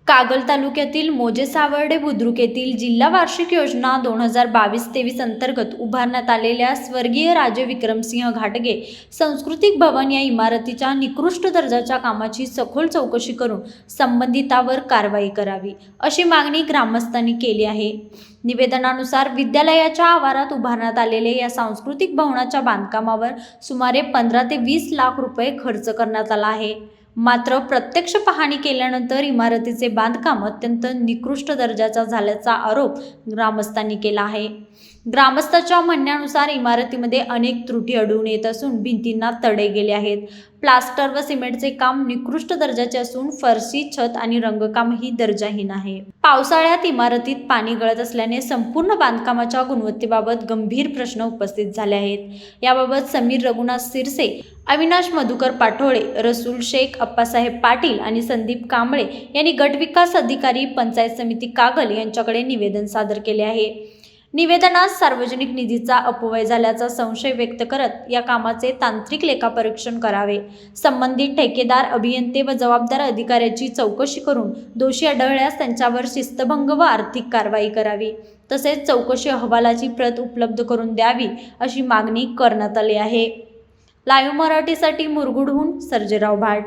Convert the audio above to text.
कागल तालुक्यातील मोजे सावर्डे बुद्रुक येथील जिल्हा वार्षिक योजना 2022-23 अंतर्गत उभारण्यात आलेल्या स्वर्गीय राजे विक्रमसिंह घाटगे सांस्कृतिक भवन या इमारतीच्या निकृष्ट दर्जाच्या कामाची सखोल चौकशी करून संबंधितांवर कारवाई करावी अशी मागणी ग्रामस्थांनी केली आहे। निवेदनानुसार विद्यालयाच्या आवारात उभारण्यात आलेले या सांस्कृतिक भवनाच्या बांधकामावर सुमारे 15 ते 20 लाख रुपये खर्च करण्यात आला आहे। मात्र प्रत्यक्ष पाहणी केल्यानंतर इमारतीचे बांधकाम अत्यंत निकृष्ट दर्जाचा झाल्याचा आरोप ग्रामस्थांनी केला आहे। ग्रामस्थांच्या म्हणण्यानुसार इमारतीमध्ये अनेक त्रुटी आढळून येत असून भिंतींना तडे गेले आहेत। प्लास्टर व सिमेंटचे काम निकृष्ट दर्जाचे असून फरशी, छत आणि रंगकामही दर्जाहीन आहे। पावसाळ्यात इमारतीत पाणी गळत असल्याने संपूर्ण बांधकामाच्या गुणवत्तेबाबत गंभीर प्रश्न उपस्थित झाले आहेत। याबाबत समीर रघुनाथ सिरसे, अविनाश मधुकर पाठोळे, रसूल शेख, अप्पासाहेब पाटील आणि संदीप कांबळे यांनी गटविकास अधिकारी, पंचायत समिती कागल यांच्याकडे निवेदन सादर केले आहे। निवेदनात सार्वजनिक निधीचा अपव्यय झाल्याचा संशय व्यक्त करत या कामाचे तांत्रिक लेखापरीक्षण करावे, संबंधित ठेकेदार, अभियंते व जबाबदार अधिकाऱ्याची चौकशी करून दोषी आढळल्यास त्यांच्यावर शिस्तभंग व आर्थिक कारवाई करावी, तसेच चौकशी अहवालाची प्रत उपलब्ध करून द्यावी अशी मागणी करण्यात आली आहे। लाईव्ह मराठीसाठी मुरगुडहून सर्जेराव भाट।